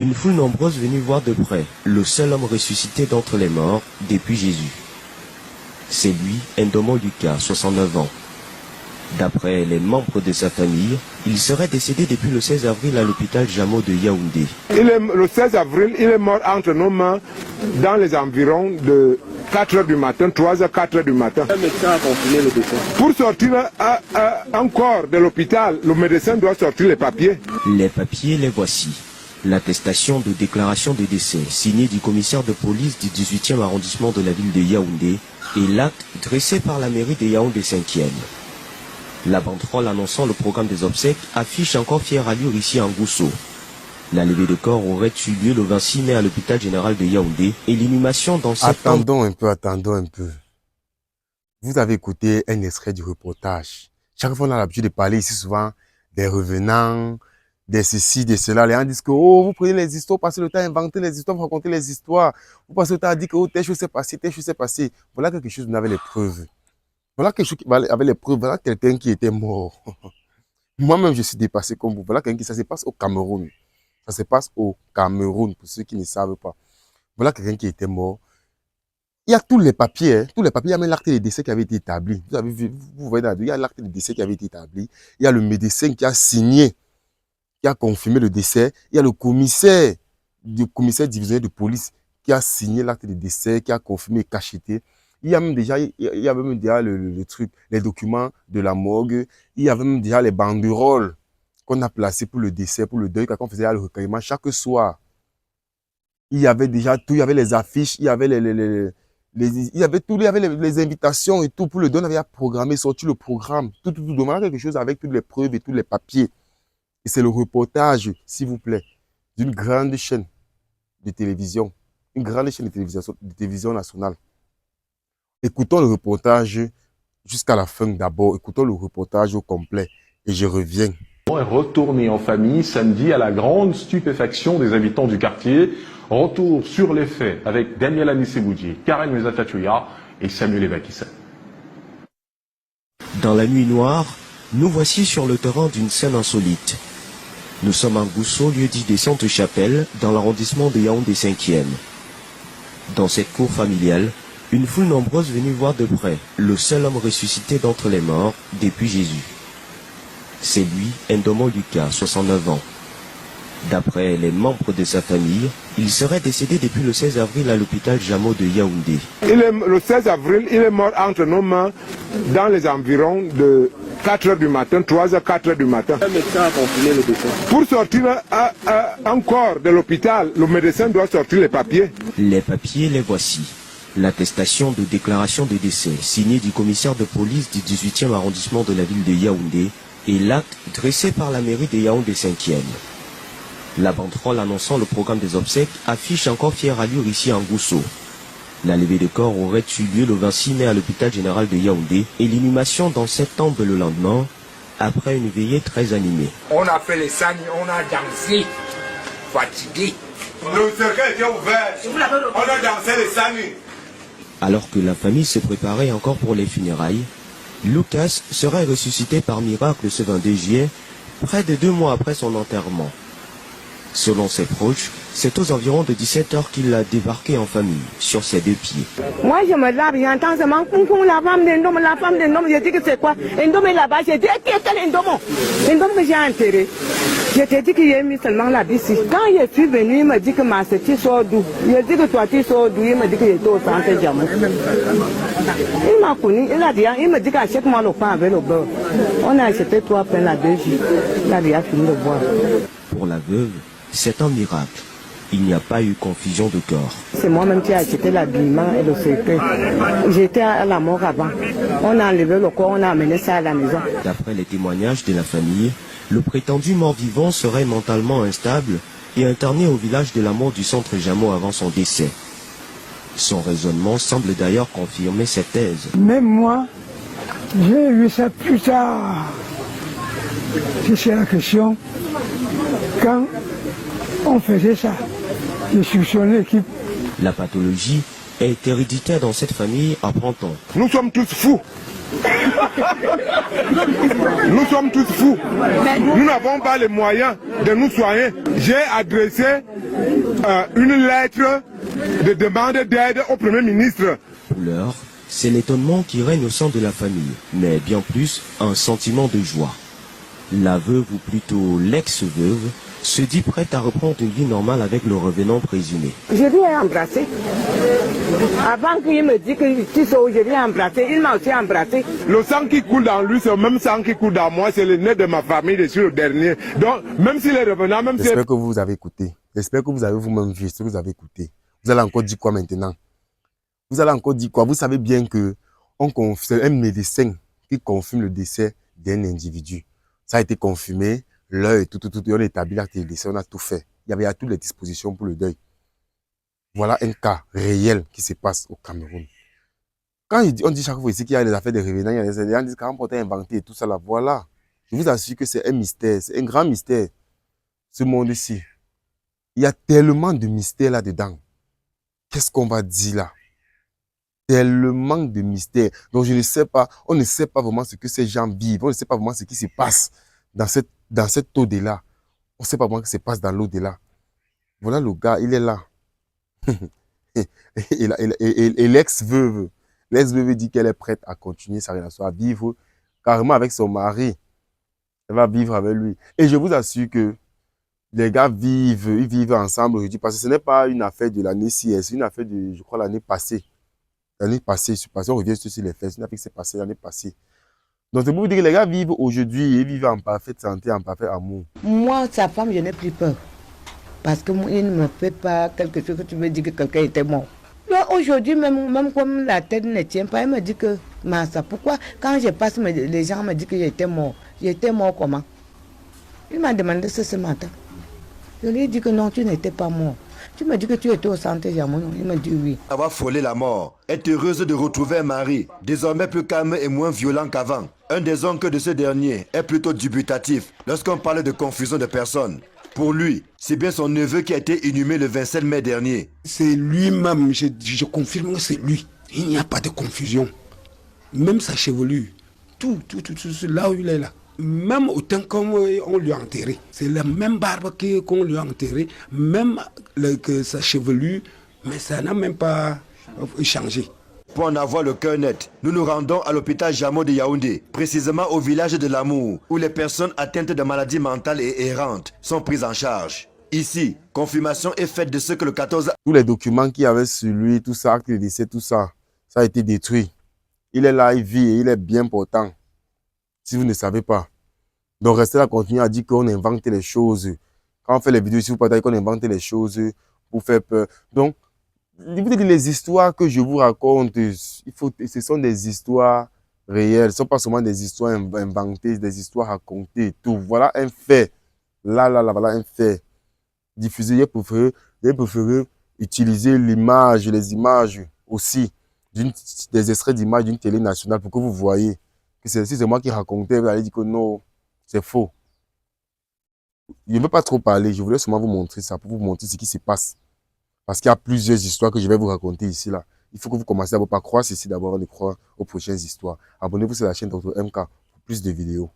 Une foule nombreuse venue voir de près le seul homme ressuscité d'entre les morts depuis Jésus. C'est lui, Ndomo Lucas, 69 ans. D'après les membres de sa famille, il serait décédé depuis le 16 avril à l'hôpital Jamo de Yaoundé. Le 16 avril, il est mort entre nos mains dans les environs de 4 h du matin, 3 h, 4 h du matin. Le médecin a confirmé le décès. Pour sortir encore de l'hôpital, le médecin doit sortir les papiers. Les papiers, les voici. L'attestation de déclaration de décès signée du commissaire de police du 18e arrondissement de la ville de Yaoundé et l'acte dressé par la mairie de Yaoundé 5e. La banderole annonçant le programme des obsèques affiche encore fière allure ici en Gousso. La levée de corps aurait eu lieu le 26 mai à l'hôpital général de Yaoundé et l'inhumation dans cette... Attendons un peu. Vous avez écouté un extrait du reportage. Chaque fois on a l'habitude de parler ici souvent des revenants, des ceci, des cela. Les gens disent que oh, vous prenez les histoires, passez le temps à inventer les histoires, vous racontez les histoires. Vous passez le temps à dire que oh, telle chose s'est passée, telle chose s'est passée. Voilà quelque chose, vous avez les preuves. Voilà quelque chose qui avait les preuves. Voilà quelqu'un qui était mort. Moi-même, je suis dépassé comme vous. Voilà quelqu'un qui, ça se passe au Cameroun. Ça se passe au Cameroun, pour ceux qui ne savent pas. Voilà quelqu'un qui était mort. Il y a tous les papiers, hein. Tous les papiers. Il y a même l'acte de décès qui avait été établi. Vous avez vu, vous voyez là, il y a l'acte de décès qui avait été établi. Il y a le médecin qui a signé, qui a confirmé le décès. Il y a le commissaire divisionnaire de police qui a signé l'acte de décès, qui a confirmé et cacheté. Il y a même déjà, le truc, les documents de la morgue. Il y avait même déjà les banderoles qu'on a placées pour le décès, pour le deuil, quand on faisait le recueillement chaque soir. Il y avait déjà tout, il y avait les affiches, il y avait il y avait tout, il y avait les invitations et tout pour le don. On avait programmé, sorti le programme, tout, demandant quelque chose avec toutes les preuves et tous les papiers. Et c'est le reportage, s'il vous plaît, d'une grande chaîne de télévision, une grande chaîne de télévision nationale. Écoutons le reportage jusqu'à la fin d'abord. Écoutons le reportage au complet et je reviens. Est retourné en famille samedi à la grande stupéfaction des habitants du quartier. Retour sur les faits avec Daniel Anisseboudji, Karen Mezatachouya et Samuel Ebakissa. Dans la nuit noire, nous voici sur le terrain d'une scène insolite. Nous sommes à Gousso, lieu dit des Saintes Chapelles, dans l'arrondissement de Yaoundé 5e. Dans cette cour familiale, une foule nombreuse venue voir de près le seul homme ressuscité d'entre les morts depuis Jésus. C'est lui, Ndomo Lucas, 69 ans. D'après les membres de sa famille, il serait décédé depuis le 16 avril à l'hôpital Jamo de Yaoundé. Le 16 avril, il est mort entre nos mains dans les environs de 4 h du matin, 3 h, 4 h du matin. Le médecin a confirmé le décès. Pour sortir encore de l'hôpital, le médecin doit sortir les papiers. Les papiers, les voici. L'attestation de déclaration de décès signée du commissaire de police du 18e arrondissement de la ville de Yaoundé et l'acte dressé par la mairie de Yaoundé 5e. La banderole annonçant le programme des obsèques affiche encore fière allure ici en Gousso. La levée de corps aurait eu lieu le 26 mai à l'hôpital général de Yaoundé et l'inhumation dans cette tombe le lendemain, après une veillée très animée. On a fait les sani, on a dansé, fatigué. Le cercueil était ouvert, on a dansé les sani. Alors que la famille se préparait encore pour les funérailles, Lucas serait ressuscité par miracle ce 22 juillet, près de 2 mois après son enterrement. Selon ses proches, c'est aux environs de 17 h qu'il a débarqué en famille, sur ses 2 pieds. Moi je me lave, j'entends seulement la femme de Ndomo, je dis que c'est quoi? Ndomo est là-bas, j'ai dit qui est quel Ndomo? Ndomo que j'ai enterré. Je t'ai dit qu'il a mis seulement la bici. Quand je suis venu, il m'a dit que ma tu sors d'où? Je dis que toi tu sors d'où? Il m'a dit qu'il était au centre Jamo. Il m'a connu, il m'a dit qu'achète-moi le pain avec le beurre. On a acheté 3 pains la 2 jours. Il a déjà fini de boire. Pour la veuve, c'est un miracle. Il n'y a pas eu confusion de corps. C'est moi-même qui ai acheté l'habillement et le cercueil. J'étais à la mort avant. On a enlevé le corps, on a amené ça à la maison. D'après les témoignages de la famille, le prétendu mort-vivant serait mentalement instable et interné au village de la mort du centre Jamo avant son décès. Son raisonnement semble d'ailleurs confirmer cette thèse. Même moi, j'ai vu ça plus tard. C'est la question. Quand on faisait ça, je soupçonnais l'équipe. La pathologie est héréditaire dans cette famille, apprend-on. Nous sommes tous fous. Nous sommes tous fous. Nous n'avons pas les moyens de nous soigner. J'ai adressé une lettre de demande d'aide au Premier ministre. Pour l'heure, c'est l'étonnement qui règne au sein de la famille, mais bien plus un sentiment de joie. La veuve, ou plutôt l'ex-veuve, se dit prête à reprendre une vie normale avec le revenant présumé. Je lui ai embrassé. Avant qu'il me dise que je lui ai embrassé, il m'a aussi embrassé. Le sang qui coule dans lui, c'est le même sang qui coule dans moi, c'est le nez de ma famille, je suis le dernier. Donc, même s'il est revenant, même si... J'espère que vous avez écouté. J'espère que vous avez vous-même vu ce que vous avez écouté. Vous allez encore dire quoi maintenant? Vous allez encore dire quoi? Vous savez bien que c'est un médecin qui confirme le décès d'un individu. Ça a été confirmé, l'heure et tout, on a établi l'acte de décès, on a tout fait. Il y a toutes les dispositions pour le deuil. Voilà un cas réel qui se passe au Cameroun. Quand on dit chaque fois ici qu'il y a les affaires de revenants, il y a des gens qui disent qu'on a inventé et tout ça là, voilà. Je vous assure que c'est un mystère, c'est un grand mystère, ce monde-ci. Il y a tellement de mystères là-dedans. Qu'est-ce qu'on va dire là? Tellement de mystères. Donc je ne sais pas, on ne sait pas vraiment ce que ces gens vivent, on ne sait pas vraiment ce qui se passe dans cette au-delà. On ne sait pas vraiment ce qui se passe dans l'au-delà. Voilà le gars, il est là. et l'ex-veuve dit qu'elle est prête à continuer sa relation, à vivre carrément avec son mari. Elle va vivre avec lui. Et je vous assure que les gars ils vivent ensemble aujourd'hui, parce que ce n'est pas une affaire de l'année ci, c'est une affaire de, je crois, l'année passée. L'année passée, on revient sur les faits, c'est une affaire qui s'est passée l'année passée. Donc c'est pour vous dire que les gars vivent aujourd'hui, ils vivent en parfaite santé, en parfait amour. Moi, sa femme, je n'ai plus peur. Parce que il ne me fait pas quelque chose que tu veux dire que quelqu'un était mort. Aujourd'hui, même comme la tête ne tient pas, elle me dit que, Massa, pourquoi quand je passe, les gens me disent que j'étais mort. J'étais mort comment? Il m'a demandé ce matin. Je lui ai dit que non, tu n'étais pas mort. Tu me dis que tu étais au centre Jamon. Il m'a dit oui. Avoir frôlé la mort, est heureuse de retrouver un mari, désormais plus calme et moins violent qu'avant. Un des oncles de ce dernier est plutôt dubitatif lorsqu'on parle de confusion de personnes. Pour lui, c'est bien son neveu qui a été inhumé le 27 mai dernier. C'est lui-même, je confirme que c'est lui. Il n'y a pas de confusion. Même sa chevelure, tout, là où il est là. Même autant qu'on lui a enterré. C'est la même barbe qu'on lui a enterré, même que sa chevelure, mais ça n'a même pas changé. Pour en avoir le cœur net, nous nous rendons à l'hôpital Jamo de Yaoundé, précisément au village de l'Amour, où les personnes atteintes de maladies mentales et errantes sont prises en charge. Ici, confirmation est faite de ce que le 14... Tous les documents qu'il y avait sur lui, tout ça, acte de décès, tout ça, ça a été détruit. Il est là, il vit et il est bien portant. Si vous ne savez pas. Donc restez là, continuez à dire qu'on invente les choses. Quand on fait les vidéos ici, vous partagez qu'on invente les choses pour faire peur. Donc, les histoires que je vous raconte, ce sont des histoires réelles. Ce ne sont pas seulement des histoires inventées, des histoires racontées. Tout. Voilà un fait. Là, voilà un fait. Diffuser, j'ai préféré utiliser les images aussi, des extraits d'images d'une télé nationale pour que vous voyez que si c'est moi qui racontais, vous allez dire que non, c'est faux. Je ne veux pas trop parler, je voulais seulement vous montrer ça, pour vous montrer ce qui se passe. Parce qu'il y a plusieurs histoires que je vais vous raconter ici, là. Il faut que vous commencez d'abord par croire ceci, d'abord avant de croire aux prochaines histoires. Abonnez-vous sur la chaîne Dr MK pour plus de vidéos.